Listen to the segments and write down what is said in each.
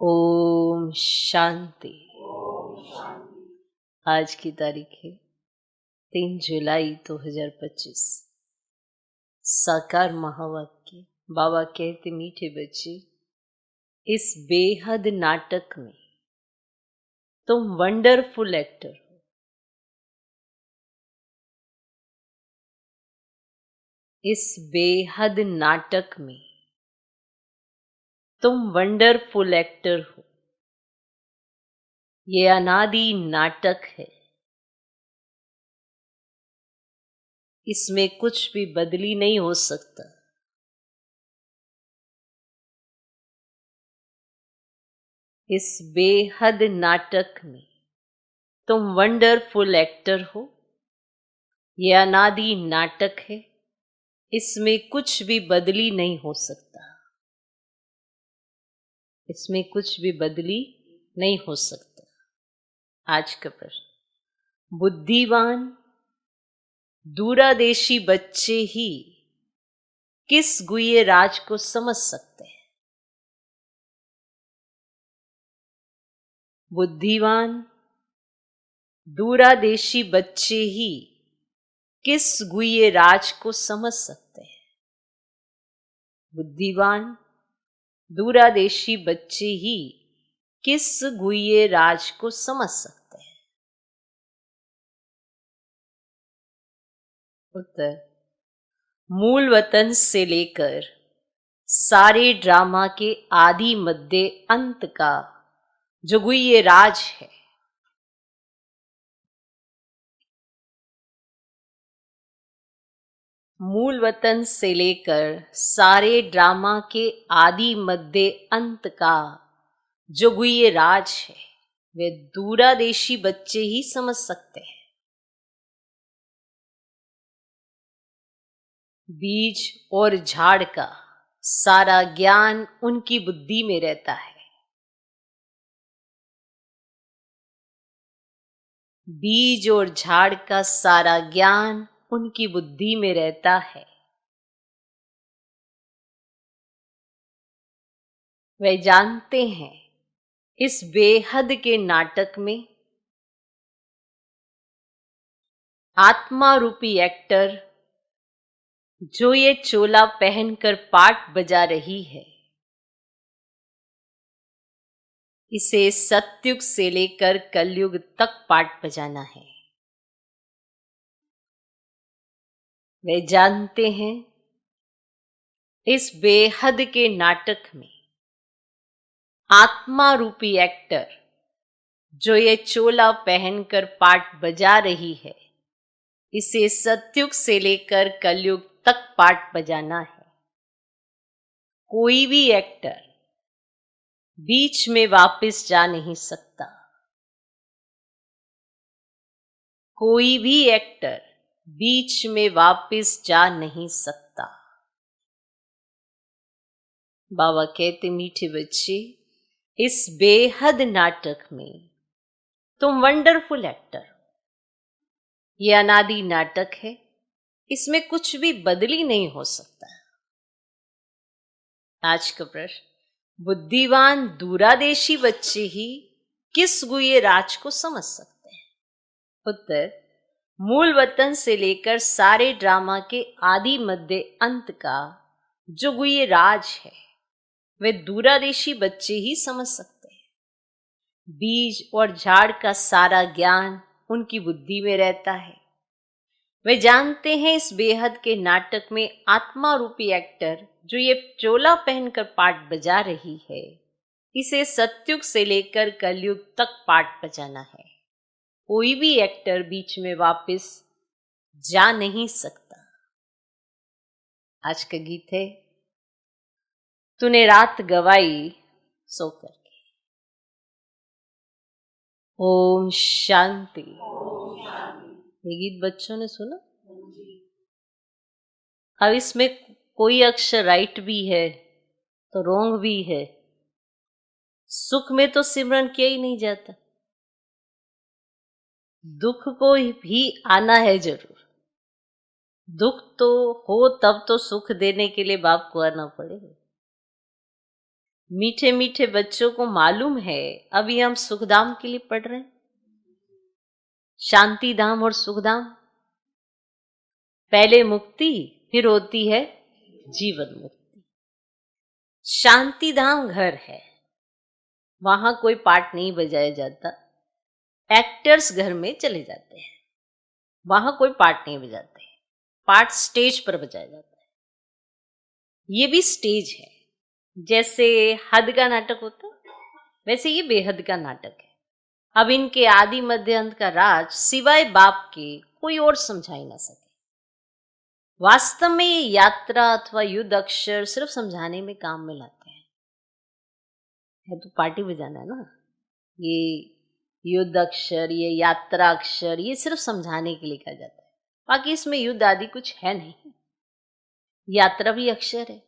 ओम शांति। आज की तारीख है 3 जुलाई 2025। साकार महावाक्य। बाबा कहते, मीठे बच्चे, इस बेहद नाटक में तुम वंडरफुल एक्टर हो। इस बेहद नाटक में तुम वंडरफुल एक्टर हो। ये अनादि नाटक है, इसमें कुछ भी बदली नहीं हो सकता। इस बेहद नाटक में तुम वंडरफुल एक्टर हो। ये अनादि नाटक है, इसमें कुछ भी बदली नहीं हो सकता। इसमें कुछ भी बदली नहीं हो सकता। आज का प्रश्न, बुद्धिवान दूरादेशी बच्चे ही किस गुह्य राज को समझ सकते हैं? बुद्धिवान दूरादेशी बच्चे ही किस गुह्य राज को समझ सकते हैं? बुद्धिवान दूरादेशी बच्चे ही किस गुह्य राज को समझ सकते हैं? उत्तर, मूल वतन से लेकर सारे ड्रामा के आदि मध्य अंत का जो गुह्य राज है। मूल वतन से लेकर सारे ड्रामा के आदि मध्य अंत का जो गुह्य राज है, वे दूरादेशी बच्चे ही समझ सकते हैं। बीज और झाड़ का सारा ज्ञान उनकी बुद्धि में रहता है। बीज और झाड़ का सारा ज्ञान उनकी बुद्धि में रहता है। वे जानते हैं इस बेहद के नाटक में आत्मा रूपी एक्टर जो ये चोला पहनकर पाठ बजा रही है, इसे सतयुग से लेकर कलयुग तक पाठ बजाना है। वे जानते हैं इस बेहद के नाटक में आत्मा रूपी एक्टर जो ये चोला पहनकर पाठ बजा रही है, इसे सतयुग से लेकर कलयुग तक पाठ बजाना है। कोई भी एक्टर बीच में वापस जा नहीं सकता। कोई भी एक्टर बीच में वापस जा नहीं सकता। बाबा कहते, मीठे बच्चे, इस बेहद नाटक में तुम वंडरफुल एक्टर हो। ये अनादि नाटक है, इसमें कुछ भी बदली नहीं हो सकता। आज का प्रश्न, बुद्धिवान दूरादेशी बच्चे ही किस गुह्य राज को समझ सकते हैं? उत्तर, मूल वतन से लेकर सारे ड्रामा के आदि मध्य अंत का जो गुह्य राज है, वे दूरादेशी बच्चे ही समझ सकते हैं। बीज और झाड़ का सारा ज्ञान उनकी बुद्धि में रहता है। वे जानते हैं इस बेहद के नाटक में आत्मा रूपी एक्टर जो ये चोला पहनकर पाठ बजा रही है, इसे सतयुग से लेकर कलयुग तक पाठ बजाना है। कोई भी एक्टर बीच में वापस जा नहीं सकता। आज का गीत है, तूने रात गवाई सो करके। ओम शांति। ये गीत बच्चों ने सुना? अब इसमें कोई अक्षर राइट भी है तो रॉन्ग भी है। सुख में तो सिमरन किया ही नहीं जाता, दुख को भी आना है जरूर। दुख तो हो तब तो सुख देने के लिए बाप को आना पड़ेगा। मीठे मीठे बच्चों को मालूम है अभी हम सुखधाम के लिए पढ़ रहे हैं, शांति धाम और सुखधाम। पहले मुक्ति, फिर होती है जीवन मुक्ति। शांति धाम घर है, वहां कोई पार्ट नहीं बजाया जाता। एक्टर्स घर में चले जाते हैं, वहां कोई पार्ट नहीं बजाते, पार्ट स्टेज पर बजाया जाता है। ये भी स्टेज है, जैसे हद का नाटक होता है वैसे ये बेहद का नाटक है। अब इनके आदि मध्य अंत का राज सिवाय बाप के कोई और समझा ही ना सके। वास्तव में ये यात्रा अथवा युद्ध अक्षर सिर्फ समझाने में काम में लाते हैं। है तो पार्टी बजाना है ना, ये युद्ध अक्षर, ये यात्रा अक्षर, ये सिर्फ समझाने के लिए कहा जाता है। बाकी इसमें युद्ध आदि कुछ है नहीं। यात्रा भी अक्षर है,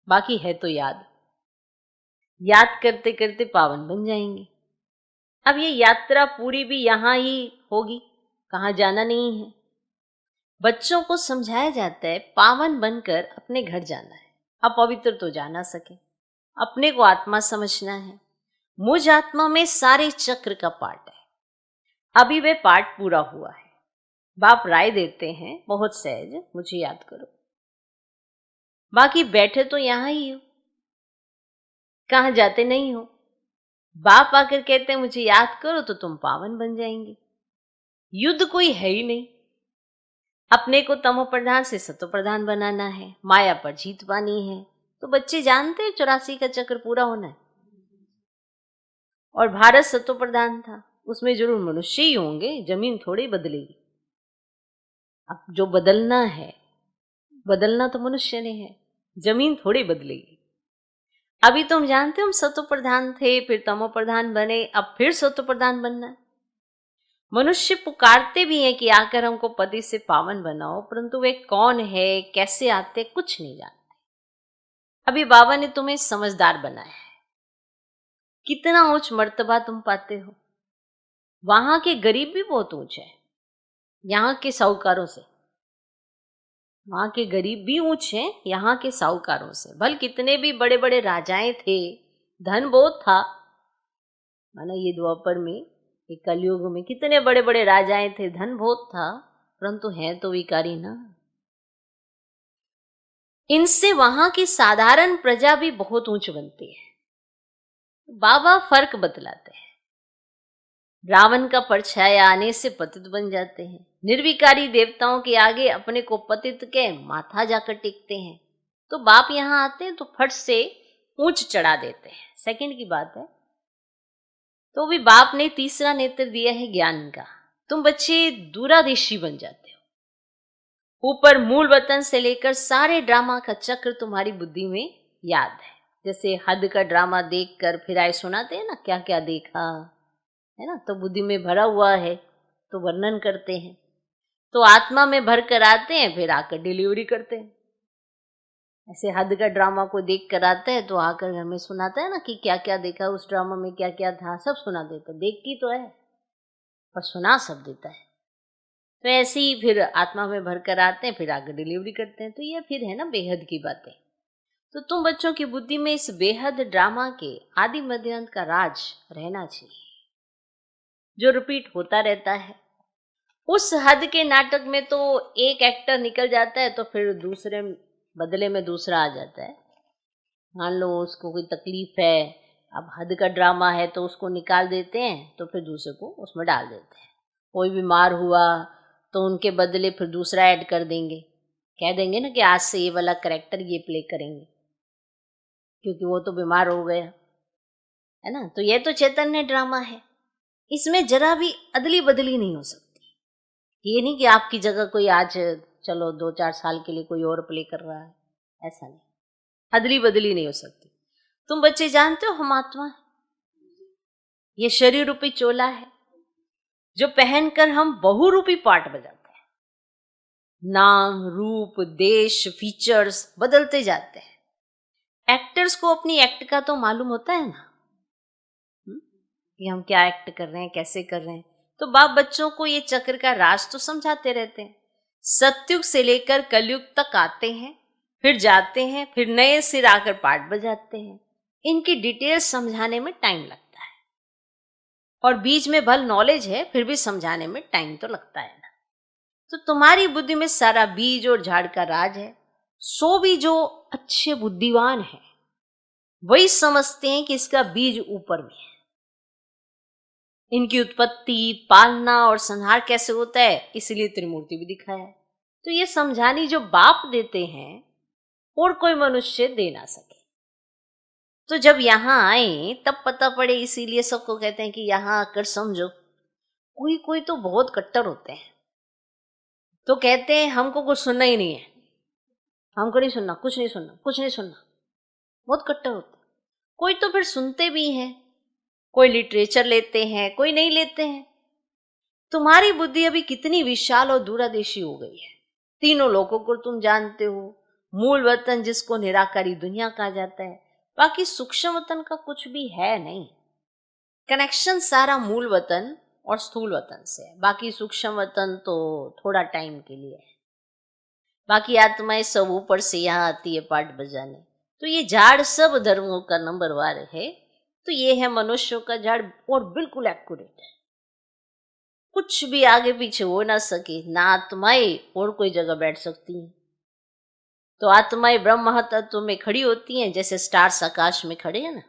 बाकी है तो याद। याद करते करते पावन बन जाएंगे। अब ये यात्रा पूरी भी यहां ही होगी, कहाँ जाना नहीं है। बच्चों को समझाया जाता है पावन बनकर अपने घर जाना है। अपवित्र तो जा ना सके, अपने को आत्मा समझना है। मुझ आत्मा में सारे चक्र का पाठ है। अभी वह पाठ पूरा हुआ है। बाप राय देते हैं बहुत सहज, मुझे याद करो। बाकी बैठे तो यहां ही हो, कहां जाते नहीं हो। बाप आकर कहते हैं मुझे याद करो तो तुम पावन बन जाएंगे। युद्ध कोई है ही नहीं। अपने को तमो प्रधान से सतो प्रधान बनाना है, माया पर जीत पानी है। तो बच्चे जानते हैं 84 का चक्र पूरा होना है। और भारत सतो प्रधान था, उसमें जरूर मनुष्य ही होंगे, जमीन थोड़ी बदलेगी। अब जो बदलना है, बदलना तो मनुष्य ने है, जमीन थोड़ी बदलेगी। अभी तो हम जानते हम सतो प्रधान थे, फिर तमो प्रधान बने, अब फिर सतो प्रधान बनना है। मनुष्य पुकारते भी हैं कि आकर हमको पति से पावन बनाओ, परंतु वे कौन है, कैसे आते, कुछ नहीं जानते। अभी बाबा ने तुम्हें समझदार बनाया है। कितना ऊंच मर्तबा तुम पाते हो। वहां के गरीब भी बहुत ऊंचे हैं, यहाँ के साहूकारों से। वहां के गरीब भी ऊंचे हैं यहाँ के साहूकारों से। भल कितने भी बड़े बड़े राजाएं थे, धन बहुत था। माना ये द्वापर में, ये कलयुग में कितने बड़े बड़े राजाएं थे, धन बहुत था, परंतु हैं तो विकारी ना। इनसे वहां की साधारण प्रजा भी बहुत ऊंच बनती है। बाबा फर्क बतलाते हैं। रावण का परछाया आने से पतित बन जाते हैं। निर्विकारी देवताओं के आगे अपने को पतित के माथा जाकर टेकते हैं। तो बाप यहां आते हैं तो फट से ऊंच चढ़ा देते हैं। सेकंड की बात है। तो भी बाप ने तीसरा नेत्र दिया है ज्ञान का। तुम बच्चे दूरादेशी बन जाते हो। ऊपर मूल वतन से लेकर सारे ड्रामा का चक्र तुम्हारी बुद्धि में याद है। जैसे हद का ड्रामा देखकर फिर आए सुनाते हैं ना, क्या क्या देखा है ना, तो बुद्धि में भरा हुआ है तो वर्णन करते हैं। तो आत्मा में भर कर आते हैं, फिर आकर डिलीवरी करते हैं। ऐसे हद का ड्रामा को देख कर आता है तो आकर घर में सुनाता है ना कि क्या क्या देखा, उस ड्रामा में क्या क्या था, सब सुना देता है। देख की तो है पर सुना सब देता है। तो ऐसे ही फिर आत्मा में भर कर आते हैं, फिर आकर डिलीवरी करते हैं। तो ये फिर है ना बेहद की बातें। तो तुम बच्चों की बुद्धि में इस बेहद ड्रामा के आदि मध्य अंत का राज रहना चाहिए, जो रिपीट होता रहता है। उस हद के नाटक में तो एक एक्टर निकल जाता है तो फिर दूसरे बदले में दूसरा आ जाता है। मान लो उसको कोई तकलीफ है, अब हद का ड्रामा है तो उसको निकाल देते हैं, तो फिर दूसरे को उसमें डाल देते हैं। कोई बीमार हुआ तो उनके बदले फिर दूसरा ऐड कर देंगे। कह देंगे ना कि आज से ये वाला कैरेक्टर ये प्ले करेंगे, क्योंकि वो तो बीमार हो गया है ना। तो ये तो चैतन्य ड्रामा है, इसमें जरा भी अदली बदली नहीं हो सकती। ये नहीं कि आपकी जगह कोई आज चलो 2-4 साल के लिए कोई और प्ले कर रहा है, ऐसा नहीं। अदली बदली नहीं हो सकती। तुम बच्चे जानते हो हम आत्मा है, ये शरीर रूपी चोला है जो पहनकर हम बहुरूपी पार्ट बजाते हैं। नाम, रूप, देश, फीचर्स बदलते जाते हैं। एक्टर्स को अपनी एक्ट का तो मालूम होता है ना कि हम क्या एक्ट कर रहे हैं, कैसे कर रहे हैं। तो बाप बच्चों को ये चक्र का राज तो समझाते रहते हैं। सतयुग से लेकर कलयुग तक आते हैं, फिर जाते हैं, फिर नए सिर आकर पाठ बजाते हैं। इनकी डिटेल समझाने में टाइम लगता है, और बीच में भल नॉलेज है फिर भी समझाने में टाइम तो लगता है ना। तो तुम्हारी बुद्धि में सारा बीज और झाड़ का राज है। सो भी जो अच्छे बुद्धिमान है वही समझते हैं कि इसका बीज ऊपर में है। इनकी उत्पत्ति, पालना और संहार कैसे होता है, इसलिए त्रिमूर्ति भी दिखाया है। तो ये समझानी जो बाप देते हैं और कोई मनुष्य दे ना सके। तो जब यहाँ आए तब पता पड़े, इसीलिए सबको कहते हैं कि यहाँ आकर समझो। कोई कोई तो बहुत कट्टर होते हैं, तो कहते हैं हमको कुछ सुनना ही नहीं है, हमको नहीं सुनना, कुछ नहीं सुनना, कुछ नहीं सुनना। बहुत कट्टर होते हैं। कोई तो फिर सुनते भी हैं, कोई लिटरेचर लेते हैं, कोई नहीं लेते हैं। तुम्हारी बुद्धि अभी कितनी विशाल और दूरदेशी हो गई है। तीनों लोगों को तुम जानते हो, मूल वतन जिसको निराकारी दुनिया कहा जाता है, बाकी सूक्ष्म वतन का कुछ भी है नहीं। कनेक्शन सारा मूल वतन और स्थूल वतन से है, बाकी सूक्ष्म वतन तो थोड़ा टाइम के लिए है। बाकी आत्माएं सब ऊपर से यहाँ आती है पाठ बजाने। तो ये झाड़ सब धर्मों का नंबरवार है। तो ये है मनुष्यों का झाड़, और बिल्कुल एक्यूरेट है, कुछ भी आगे पीछे हो ना सके। ना आत्माएं और कोई जगह बैठ सकती हैं। तो आत्माएं ब्रह्म तत्व में खड़ी होती हैं, जैसे स्टार्स आकाश में खड़े हैं ना।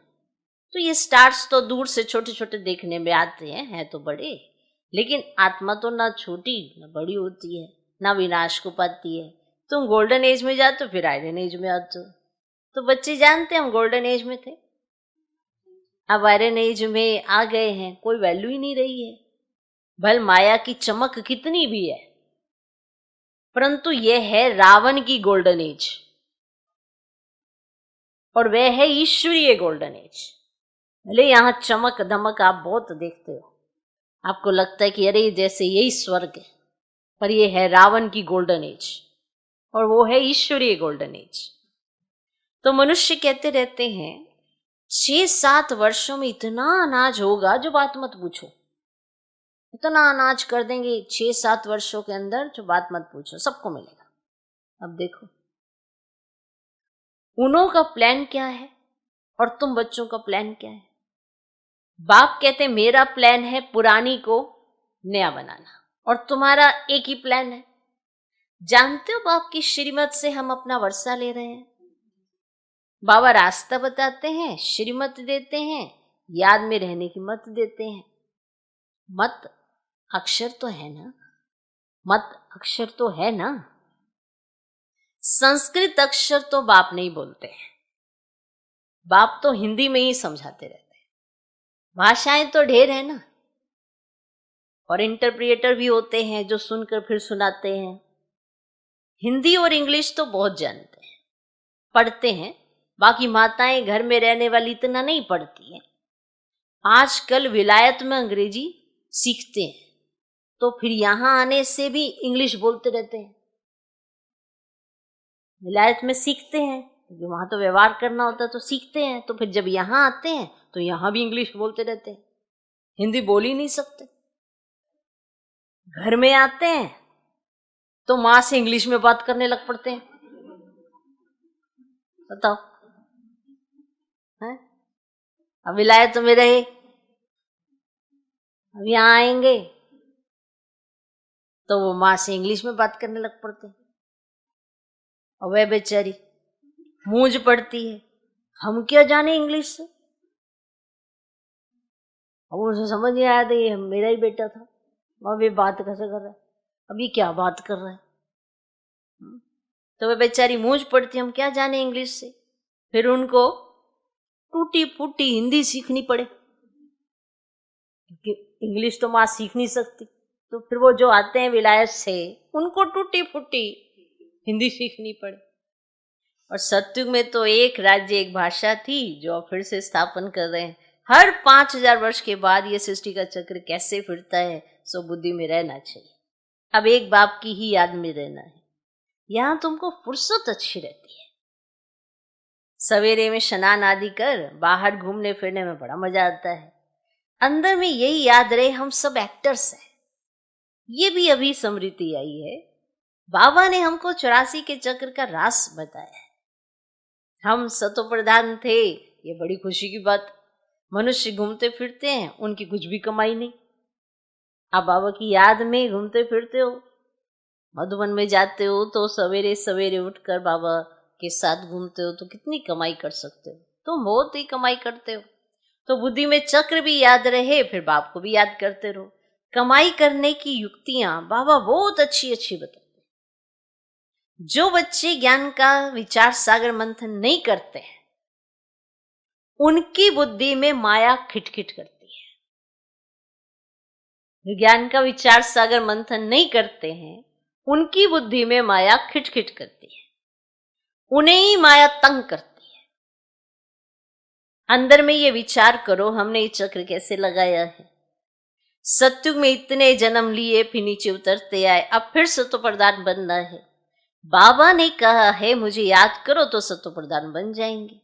तो ये स्टार्स तो दूर से छोटे छोटे देखने में आते हैं तो बड़े, लेकिन आत्मा तो ना छोटी ना बड़ी होती है, ना विनाश को पाती है। तुम गोल्डन एज में जाते हो, फिर आयरन एज में आते हो। तो बच्चे जानते हैं हम गोल्डन एज में थे, अब आयरन एज में आ गए हैं, कोई वैल्यू ही नहीं रही है। भल माया की चमक कितनी भी है, परंतु यह है रावण की गोल्डन एज, और वह है ईश्वरीय गोल्डन एज। भले यहां चमक धमक आप बहुत देखते हो, आपको लगता है कि अरे जैसे यही स्वर्ग है, पर यह है रावण की गोल्डन एज, और वो है ईश्वरीय गोल्डन एज। तो मनुष्य कहते रहते हैं 6-7 वर्षों में इतना अनाज होगा जो बात मत पूछो। इतना अनाज कर देंगे 6-7 वर्षों के अंदर जो बात मत पूछो, सबको मिलेगा। अब देखो उन्हों का प्लान क्या है और तुम बच्चों का प्लान क्या है। बाप कहते मेरा प्लान है पुरानी को नया बनाना, और तुम्हारा एक ही प्लान है। जानते हो बाप की श्रीमत से हम अपना वर्षा ले रहे हैं। बाबा रास्ता बताते हैं, श्रीमत देते हैं, याद में रहने की मत देते हैं। मत अक्षर तो है ना, मत अक्षर तो है ना। संस्कृत अक्षर तो बाप नहीं बोलते हैं, बाप तो हिंदी में ही समझाते रहते हैं। भाषाएं तो ढेर है ना, और इंटरप्रिएटर भी होते हैं जो सुनकर फिर सुनाते हैं। हिंदी और इंग्लिश तो बहुत जानते हैं, पढ़ते हैं। बाकी माताएं घर में रहने वाली इतना नहीं पढ़ती हैं। आजकल विलायत में अंग्रेजी सीखते हैं, तो फिर यहां आने से भी इंग्लिश बोलते रहते हैं। विलायत में सीखते हैं क्योंकि वहां तो व्यवहार करना होता है, तो सीखते हैं। तो फिर जब यहां आते हैं तो यहां भी इंग्लिश बोलते रहते हैं, हिंदी बोल ही नहीं सकते। घर में आते हैं तो माँ से इंग्लिश में बात करने लग पड़ते हैं। बताओ है? अब विलायत में रहे, अब यहाँ आएंगे तो वो माँ से इंग्लिश में बात करने लग पड़ते हैं। और वह बेचारी मूंझ पड़ती है, हम क्या जाने इंग्लिश से। अब उसे समझ नहीं आया था ये मेरा ही बेटा था, वह भी बात कैसे कर रहा है, अभी क्या बात कर रहा है। तो वह बेचारी मूंझ पड़ती, हम क्या जाने इंग्लिश से। फिर उनको टूटी फूटी हिंदी सीखनी पड़े, क्योंकि इंग्लिश तो माँ सीख नहीं सकती। तो फिर वो जो आते हैं विलायत से, उनको टूटी फूटी हिंदी सीखनी पड़े। और सत्युग में तो एक राज्य एक भाषा थी, जो अब फिर से स्थापन कर रहे हैं। हर 5000 वर्ष के बाद ये सृष्टि का चक्र कैसे फिरता है, सो बुद्धि में रहना चाहिए। अब एक बाप की ही याद में रहना है। यहां तुमको फुर्सत अच्छी रहती है, सवेरे में स्नान आदि कर बाहर घूमने फिरने में बड़ा मजा आता है। अंदर में यही याद रहे हम सब एक्टर्स हैं। ये भी अभी स्मृति आई है, बाबा ने हमको 84 के चक्र का रास बताया है। हम सतो प्रधान थे, ये बड़ी खुशी की बात। मनुष्य घूमते फिरते हैं, उनकी कुछ भी कमाई नहीं। आप बाबा की याद में घूमते फिरते हो, मधुबन में जाते हो तो सवेरे सवेरे उठकर बाबा के साथ घूमते हो, तो कितनी कमाई कर सकते हो। तुम बहुत ही कमाई करते हो। तो बुद्धि में चक्र भी याद रहे, फिर बाप को भी याद करते रहो। कमाई करने की युक्तियां बाबा बहुत अच्छी अच्छी बताते हैं। जो बच्चे ज्ञान का विचार सागर मंथन नहीं करते हैं, उनकी बुद्धि में माया खिटखिट करती है। जो ज्ञान का विचार सागर मंथन नहीं करते हैं, उनकी बुद्धि में माया खिटखिट करती है, उन्हें ही माया तंग करती है। अंदर में ये विचार करो, हमने ये चक्र कैसे लगाया है। सत्युग में इतने जन्म लिए, फिर नीचे उतरते आए, अब फिर सत्व प्रधान बनना है। बाबा ने कहा है मुझे याद करो तो सत्व प्रधान बन जाएंगे।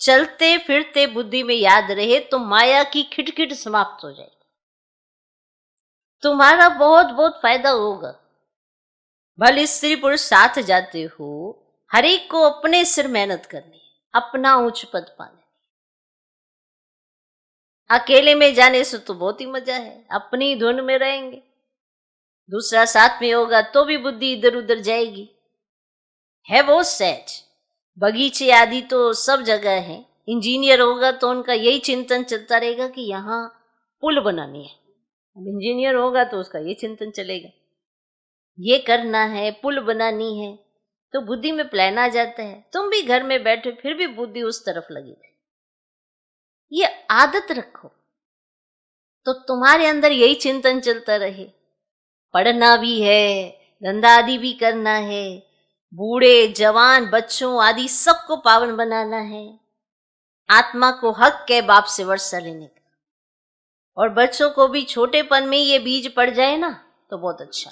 चलते फिरते बुद्धि में याद रहे तो माया की खिटखिट समाप्त हो जाएगी। तुम्हारा बहुत बहुत फायदा होगा। भले स्त्री पुरुष साथ जाते हो, हर एक को अपने सिर मेहनत करनी है, अपना उच्च पद पाने। अकेले में जाने से तो बहुत ही मजा है, अपनी धुन में रहेंगे। दूसरा साथ में होगा तो भी बुद्धि इधर उधर जाएगी। है बहुत सहज। बगीचे आदि तो सब जगह है। इंजीनियर होगा तो उनका यही चिंतन चलता रहेगा कि यहाँ पुल बनानी है। अब इंजीनियर होगा तो उसका ये चिंतन चलेगा, ये करना है, पुल बनानी है। तो बुद्धि में प्लान आ जाता है। तुम भी घर में बैठे फिर भी बुद्धि उस तरफ लगी रहे। ये आदत रखो तो तुम्हारे अंदर यही चिंतन चलता रहे। पढ़ना भी है, धंधा आदि भी करना है, बूढ़े जवान बच्चों आदि सबको पावन बनाना है। आत्मा को हक है बाप से वर्षा लेने का। और बच्चों को भी छोटेपन में ये बीज पड़ जाए ना तो बहुत अच्छा।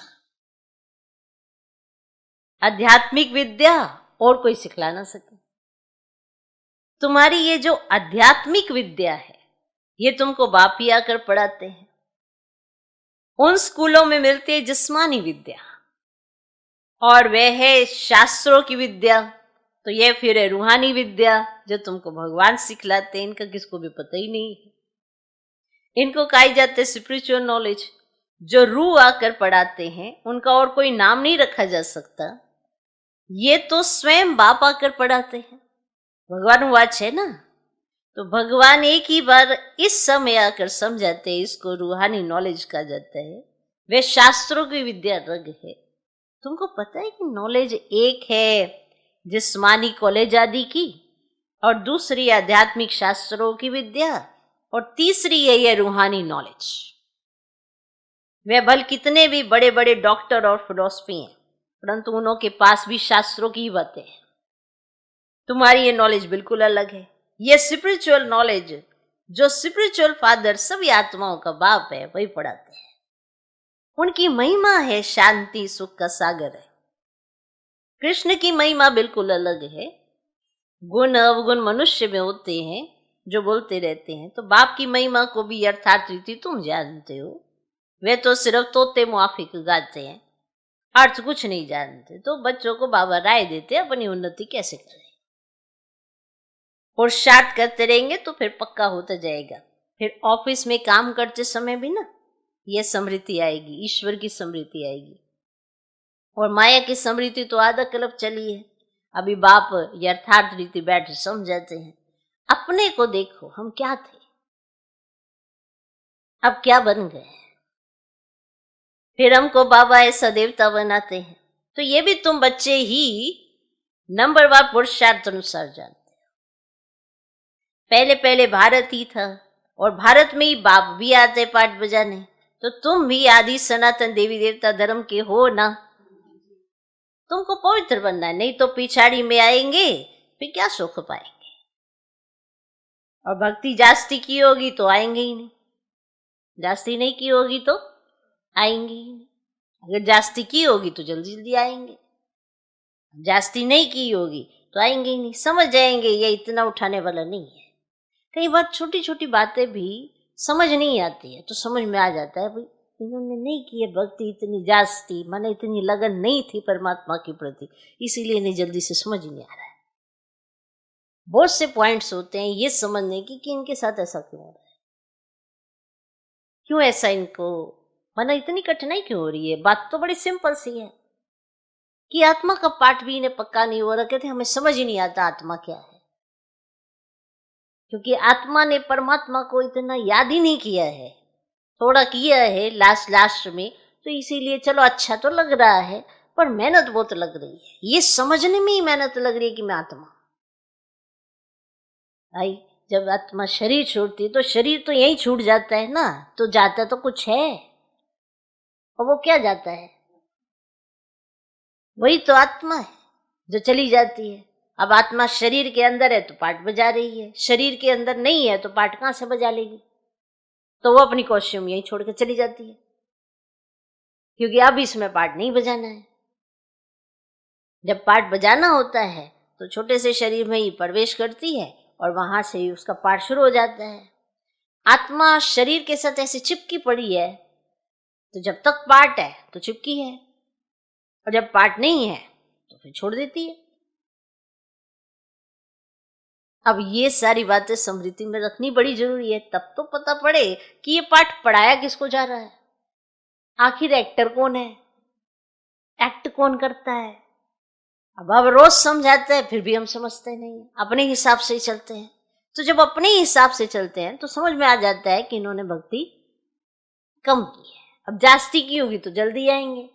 आध्यात्मिक विद्या और कोई सिखला ना सके। तुम्हारी ये जो आध्यात्मिक विद्या है, ये तुमको बाप ही आकर पढ़ाते हैं। उन स्कूलों में मिलती है जिस्मानी विद्या, और वह है शास्त्रों की विद्या। तो यह फिर है रूहानी विद्या, जो तुमको भगवान सिखलाते हैं। इनका किसको भी पता ही नहीं है। इनको कहा जाते हैं स्पिरिचुअल नॉलेज। जो रूह आकर पढ़ाते हैं, उनका और कोई नाम नहीं रखा जा सकता। ये तो स्वयं बाप आकर पढ़ाते हैं। भगवान वाच है ना, तो भगवान एक ही बार इस समय आकर समझाते हैं। इसको रूहानी नॉलेज कहा जाता है। वे शास्त्रों की विद्या अलग है। तुमको पता है कि नॉलेज एक है जिस्मानी कॉलेज आदि की, और दूसरी आध्यात्मिक शास्त्रों की विद्या, और तीसरी है यह रूहानी नॉलेज। वे भल कितने भी बड़े बड़े डॉक्टर और फिलोसफी हैं, परंतु उन्हों के पास भी शास्त्रों की बातें हैं। तुम्हारी ये नॉलेज बिल्कुल अलग है। ये स्पिरिचुअल नॉलेज जो स्पिरिचुअल फादर सभी आत्माओं का बाप है, वही पढ़ाते हैं। उनकी महिमा है शांति सुख का सागर है। कृष्ण की महिमा बिल्कुल अलग है। गुण अवगुण मनुष्य में होते हैं जो बोलते रहते हैं। तो बाप की महिमा को भी यथार्थ रीति तुम जानते हो। वे तो सिर्फ तोते मुआफिक गाते हैं, अर्थ कुछ नहीं जानते। तो बच्चों को बाबा राय देते अपनी उन्नति कैसे करें। पुरुषार्थ करते रहेंगे तो फिर पक्का होता जाएगा। फिर ऑफिस में काम करते समय भी ना यह समृद्धि आएगी, ईश्वर की समृद्धि आएगी। और माया की समृद्धि तो आधा कल्प चली है। अभी बाप यथार्थ रीति बैठ समझाते हैं। अपने को देखो, हम क्या थे, अब क्या बन गए। फिर हमको बाबा ऐसा देवता बनाते हैं। तो ये भी तुम बच्चे ही नंबरवार पुरुषार्थ अनुसार जानते हो। पहले पहले भारत ही था, और भारत में ही बाप भी आते पाठ बजाने। तो तुम भी आदि सनातन देवी देवता धर्म के हो ना। तुमको पवित्र बनना है, नहीं तो पिछाड़ी में आएंगे फिर क्या सुख पाएंगे। और भक्ति जास्ती की होगी तो आएंगे ही नहीं, जास्ती नहीं की होगी तो आएंगे ही नहीं। अगर जास्ती की होगी तो जल्दी जल्दी आएंगे, जास्ती नहीं की होगी तो आएंगे ही नहीं। समझ जाएंगे ये इतना उठाने वाला नहीं है। कई बार छोटी छोटी बातें भी समझ नहीं आती है, तो समझ में आ जाता है भाई इन्होंने नहीं की है भक्ति इतनी जास्ती, माने इतनी लगन नहीं थी परमात्मा के प्रति, इसीलिए इन्हें जल्दी से समझ नहीं आ रहा है। बहुत से पॉइंट्स होते हैं ये समझने की कि इनके साथ ऐसा क्यों हो रहा है, क्यों ऐसा इनको, माना इतनी कठिनाई क्यों हो रही है। बात तो बड़ी सिंपल सी है कि आत्मा का पाठ भी इन्हें पक्का नहीं हो रहा। कहते हमें समझ ही नहीं आता आत्मा क्या है, क्योंकि आत्मा ने परमात्मा को इतना याद ही नहीं किया है, थोड़ा किया है लास्ट में, तो इसीलिए चलो अच्छा तो लग रहा है, पर मेहनत बहुत लग रही है, ये समझने में ही मेहनत लग रही है कि मैं आत्मा आई। जब आत्मा शरीर छोड़ती है तो शरीर तो यही छूट जाता है ना, तो जाता तो कुछ है, और वो क्या जाता है, वही तो आत्मा है जो चली जाती है। अब आत्मा शरीर के अंदर है तो पाठ बजा रही है, शरीर के अंदर नहीं है तो पाठ कहां से बजा लेगी, तो वो अपनी कॉस्ट्यूम यहीं छोड़ के चली जाती है, क्योंकि अब इसमें पाठ नहीं बजाना है। जब पाठ बजाना होता है तो छोटे से शरीर में ही प्रवेश करती है और वहां से ही उसका पाठ शुरू हो जाता है। आत्मा शरीर के साथ ऐसे चिपकी पड़ी है, तो जब तक पाठ है तो चिपकी है, और जब पाठ नहीं है तो फिर छोड़ देती है। अब ये सारी बातें स्मृति में रखनी बड़ी जरूरी है, तब तो पता पड़े कि ये पाठ पढ़ाया किसको जा रहा है, आखिर एक्टर कौन है, एक्ट कौन करता है। अब रोज समझाते हैं फिर भी हम समझते नहीं, अपने हिसाब से ही चलते हैं। तो जब अपने हिसाब से चलते हैं तो समझ में आ जाता है कि इन्होंने भक्ति कम की है। अब जास्ती की होगी तो जल्दी आएंगे,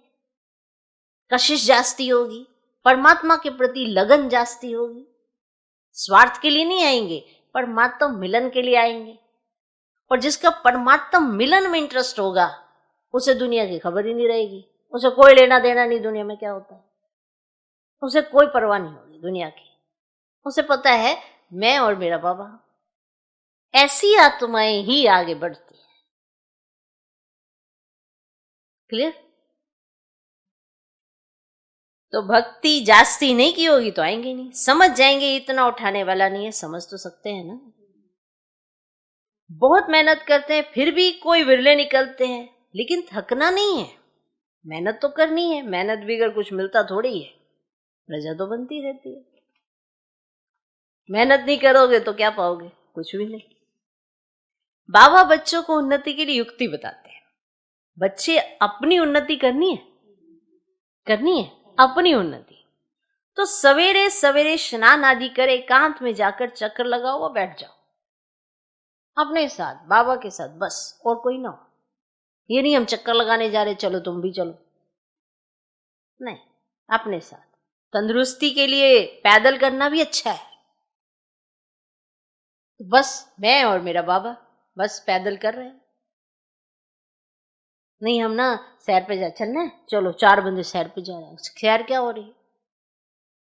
कशिश जास्ती होगी, परमात्मा के प्रति लगन जास्ती होगी, स्वार्थ के लिए नहीं आएंगे, परमात्मा मिलन के लिए आएंगे। और जिसका परमात्मा मिलन में इंटरेस्ट होगा उसे दुनिया की खबर ही नहीं रहेगी, उसे कोई लेना देना नहीं दुनिया में क्या होता है, उसे कोई परवाह नहीं होगी दुनिया की। उसे पता है मैं और मेरा बाबा, ऐसी आत्माएं ही आगे बढ़ती हैं। क्लियर? तो भक्ति जास्ती नहीं की होगी तो आएंगे नहीं, समझ जाएंगे इतना उठाने वाला नहीं है, समझ तो सकते हैं ना। बहुत मेहनत करते हैं फिर भी कोई विरले निकलते हैं, लेकिन थकना नहीं है, मेहनत तो करनी है। मेहनत भी अगर कुछ मिलता थोड़ी है, प्रजा तो बनती रहती है। मेहनत नहीं करोगे तो क्या पाओगे, कुछ भी नहीं। बाबा बच्चों को उन्नति के लिए युक्ति बताते हैं। बच्चे अपनी उन्नति करनी है अपनी उन्नति, तो सवेरे सवेरे स्नान आदि कर एकांत में जाकर चक्कर लगाओ और बैठ जाओ अपने साथ, बाबा के साथ, बस, और कोई ना हो। ये नहीं हम चक्कर लगाने जा रहे चलो तुम भी चलो, नहीं, अपने साथ। तंदुरुस्ती के लिए पैदल करना भी अच्छा है, तो बस मैं और मेरा बाबा बस पैदल कर रहे हैं। नहीं हम ना सैर पे जा चलना है, चलो 4 बंदे सैर पे जा रहे हैं। सैर क्या हो रही है,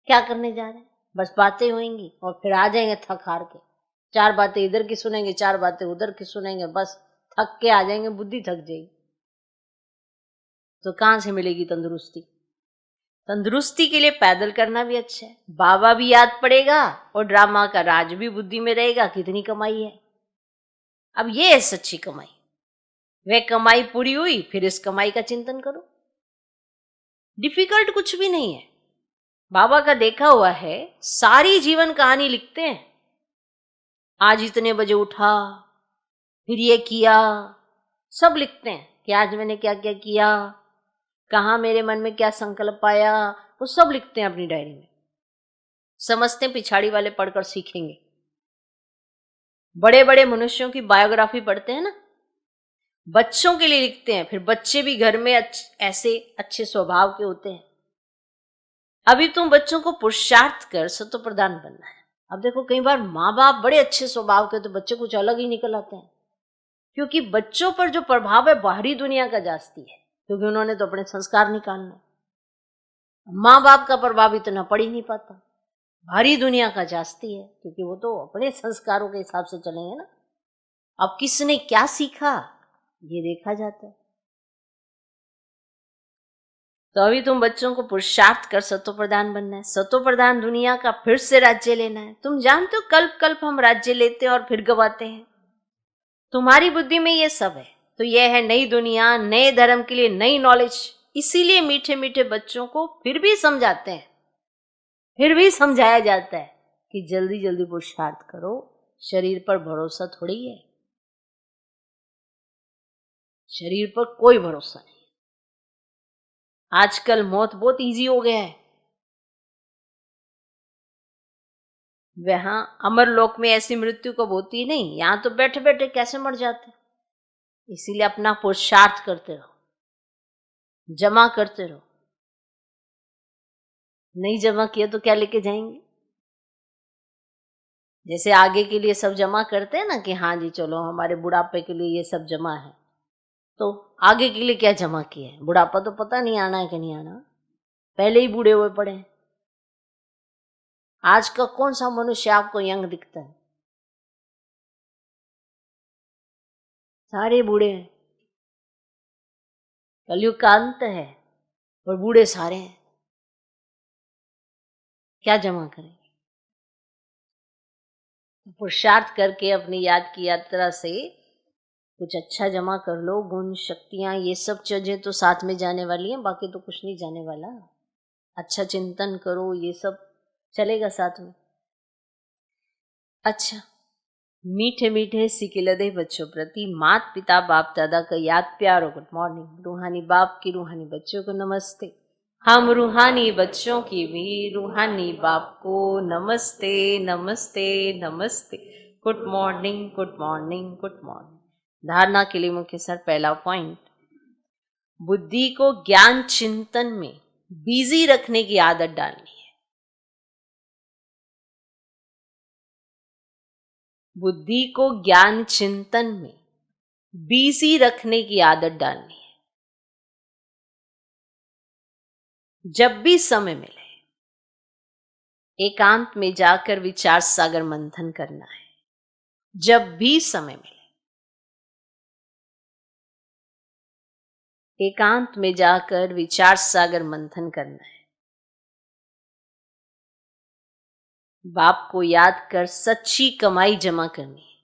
क्या करने जा रहे हैं, बस बातें होंगी और फिर आ जाएंगे थक हार के, 4 बातें इधर की सुनेंगे, 4 बातें उधर की सुनेंगे, बस थक के आ जाएंगे, बुद्धि थक जाएगी। तो कहां से मिलेगी तंदुरुस्ती? तंदुरुस्ती के लिए पैदल करना भी अच्छा है, बाबा भी याद पड़ेगा और ड्रामा का राज भी बुद्धि में रहेगा, कितनी कमाई है। अब ये है सच्ची कमाई। वह कमाई पूरी हुई फिर इस कमाई का चिंतन करो, डिफिकल्ट कुछ भी नहीं है। बाबा का देखा हुआ है, सारी जीवन कहानी लिखते हैं, आज इतने बजे उठा, फिर ये किया, सब लिखते हैं कि आज मैंने क्या क्या किया, कहाँ मेरे मन में क्या संकल्प आया, वो सब लिखते हैं अपनी डायरी में। समझते हैं पिछाड़ी वाले पढ़कर सीखेंगे। बड़े बड़े मनुष्यों की बायोग्राफी पढ़ते हैं ना, बच्चों के लिए लिखते हैं, फिर बच्चे भी घर में ऐसे अच्छे स्वभाव के होते हैं। अभी तुम बच्चों को पुरुषार्थ कर सतो प्रधान बनना है। अब देखो कई बार माँ बाप बड़े अच्छे स्वभाव के तो बच्चे कुछ अलग ही निकल आते हैं, क्योंकि बच्चों पर जो प्रभाव है बाहरी दुनिया का जास्ती है, क्योंकि उन्होंने तो अपने संस्कार निकालने। माँ बाप का प्रभाव इतना पड़ ही नहीं पाता, बाहरी दुनिया का जास्ती है, क्योंकि वो तो अपने संस्कारों के हिसाब से चलेंगे ना। अब किसने क्या सीखा ये देखा जाता है। तो अभी तुम बच्चों को पुरुषार्थ कर सतो प्रधान बनना है, सतो प्रधान दुनिया का फिर से राज्य लेना है। तुम जानते हो कल्प कल्प हम राज्य लेते हैं और फिर गवाते हैं, तुम्हारी बुद्धि में ये सब है। तो यह है नई दुनिया, नए धर्म के लिए नई नॉलेज। इसीलिए मीठे मीठे बच्चों को फिर भी समझाते हैं, फिर भी समझाया जाता है कि जल्दी जल्दी पुरुषार्थ करो, शरीर पर भरोसा थोड़ी है, शरीर पर कोई भरोसा नहीं। आजकल मौत बहुत इजी हो गया है। वहां अमरलोक में ऐसी मृत्यु कब होती नहीं, यहां तो बैठे बैठे कैसे मर जाते। इसीलिए अपना पुरुषार्थ करते रहो, जमा करते रहो। नहीं जमा किया तो क्या लेके जाएंगे। जैसे आगे के लिए सब जमा करते हैं ना कि हाँ जी चलो हमारे बुढ़ापे के लिए ये सब जमा है, तो आगे के लिए क्या जमा किया है। बुढ़ापा तो पता नहीं आना है कि नहीं आना, पहले ही बूढ़े हुए पड़े हैं। आज का कौन सा मनुष्य आपको यंग दिखता है, सारे बूढ़े हैं। कलयुग का अंत है और बूढ़े सारे हैं, क्या जमा करेंगे। पुरुषार्थ करके अपनी याद की यात्रा से कुछ अच्छा जमा कर लो, गुण शक्तियां ये सब चीजें तो साथ में जाने वाली हैं, बाकी तो कुछ नहीं जाने वाला। अच्छा चिंतन करो, ये सब चलेगा साथ में। अच्छा, मीठे मीठे सिकिलदे बच्चों प्रति मात पिता बाप दादा का याद प्यार और गुड मॉर्निंग। रूहानी बाप की रूहानी बच्चों को नमस्ते। हम रूहानी बच्चों की भी रूहानी बाप को नमस्ते नमस्ते नमस्ते। Good morning good morning good morning. धारणा के लिए मुख्य सर पहला पॉइंट, बुद्धि को ज्ञान चिंतन में बिजी रखने की आदत डालनी है। बुद्धि को ज्ञान चिंतन में बिजी रखने की आदत डालनी है। जब भी समय मिले एकांत में जाकर विचार सागर मंथन करना है। जब भी समय मिले एकांत में जाकर विचार सागर मंथन करना है। बाप को याद कर सच्ची कमाई जमा करनी है।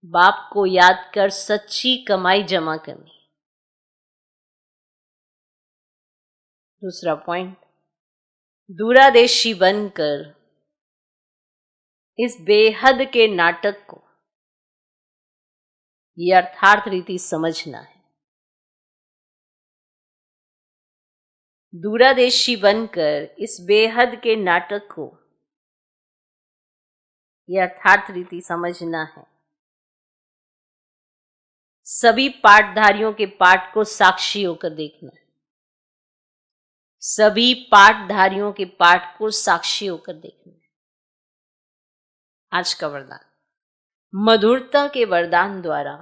बाप को याद कर सच्ची कमाई जमा करनी है। दूसरा पॉइंट, दूरादेशी बनकर इस बेहद के नाटक को यथार्थ रीति समझना है। दूरादेशी बनकर इस बेहद के नाटक को यथार्थ रीति समझना है। सभी पाठधारियों के पाठ को साक्षी होकर देखना है। सभी पाठधारियों के पाठ को साक्षी होकर देखना है। आज का वरदान, मधुरता के वरदान द्वारा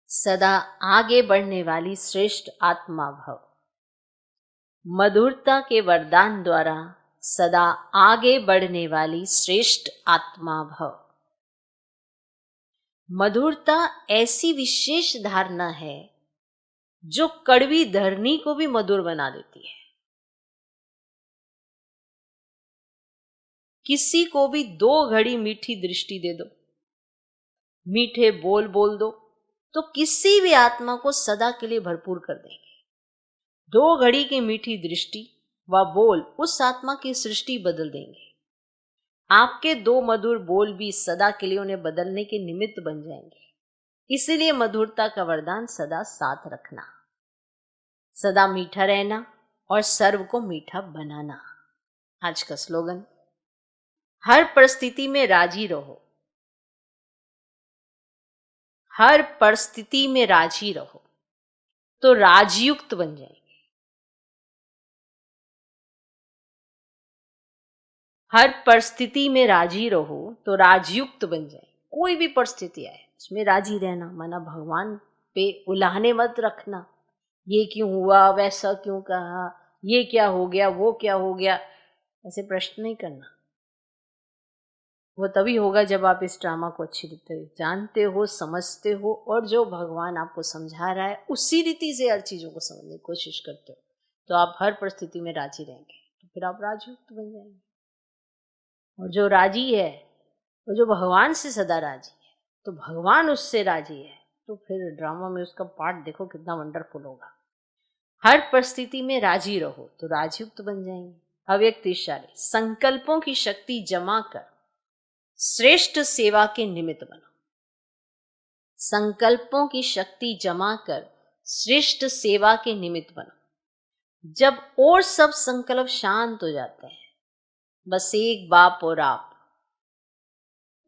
सदा आगे बढ़ने वाली श्रेष्ठ आत्मा भव। मधुरता के वरदान द्वारा सदा आगे बढ़ने वाली श्रेष्ठ आत्मा भव। मधुरता ऐसी विशेष धारणा है जो कड़वी धरनी को भी मधुर बना देती है। किसी को भी 2 घड़ी मीठी दृष्टि दे दो, मीठे बोल बोल दो, तो किसी भी आत्मा को सदा के लिए भरपूर कर देंगे। 2 घड़ी की मीठी दृष्टि व बोल उस आत्मा की सृष्टि बदल देंगे। आपके 2 मधुर बोल भी सदा के लिए उन्हें बदलने के निमित्त बन जाएंगे। इसीलिए मधुरता का वरदान सदा साथ रखना, सदा मीठा रहना और सर्व को मीठा बनाना। आज का स्लोगन, हर परिस्थिति में राजी रहो। हर परिस्थिति में राजी रहो तो राजयुक्त बन जाएंगे। हर परिस्थिति में राजी रहो तो राजयुक्त बन जाए। कोई भी परिस्थिति आए उसमें राजी रहना, माना भगवान पे उलाहने मत रखना। ये क्यों हुआ, वैसा क्यों कहा, ये क्या हो गया, वो क्या हो गया, ऐसे प्रश्न नहीं करना। वो तभी होगा जब आप इस ड्रामा को अच्छी रीति जानते हो, समझते हो और जो भगवान आपको समझा रहा है उसी रीति से हर चीजों को समझने की कोशिश करते हो, तो आप हर परिस्थिति में राजी रहेंगे, तो फिर आप राजयुक्त बन जाएंगे। और जो राजी है, और जो भगवान से सदा राजी है, तो भगवान उससे राजी है, तो फिर ड्रामा में उसका पार्ट देखो कितना वंडरफुल होगा। हर परिस्थिति में राजी रहो तो राजयुक्त बन जाएंगे। अव्यक्तिशाली संकल्पों की शक्ति जमा कर श्रेष्ठ सेवा के निमित्त बनो। संकल्पों की शक्ति जमा कर श्रेष्ठ सेवा के निमित्त बनो। जब और सब संकल्प शांत हो जाते हैं, बस एक बाप और आप,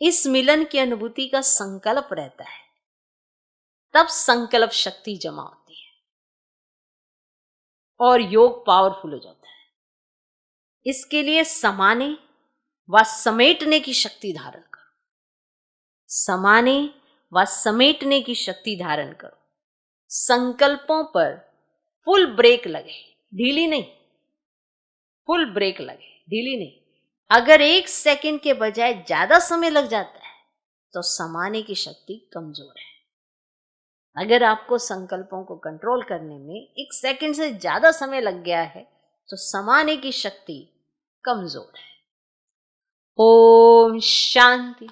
इस मिलन की अनुभूति का संकल्प रहता है, तब संकल्प शक्ति जमा होती है और योग पावरफुल हो जाता है। इसके लिए समाने व समेटने की शक्ति धारण करो। समाने व समेटने की शक्ति धारण करो। संकल्पों पर फुल ब्रेक लगे, ढीली नहीं, फुल ब्रेक लगे, ढीली नहीं। अगर 1 सेकंड के बजाय ज्यादा समय लग जाता है तो समाने की शक्ति कमजोर है। अगर आपको संकल्पों को कंट्रोल करने में 1 सेकंड से ज्यादा समय लग गया है तो समाने की शक्ति कमजोर है। ओम शांति।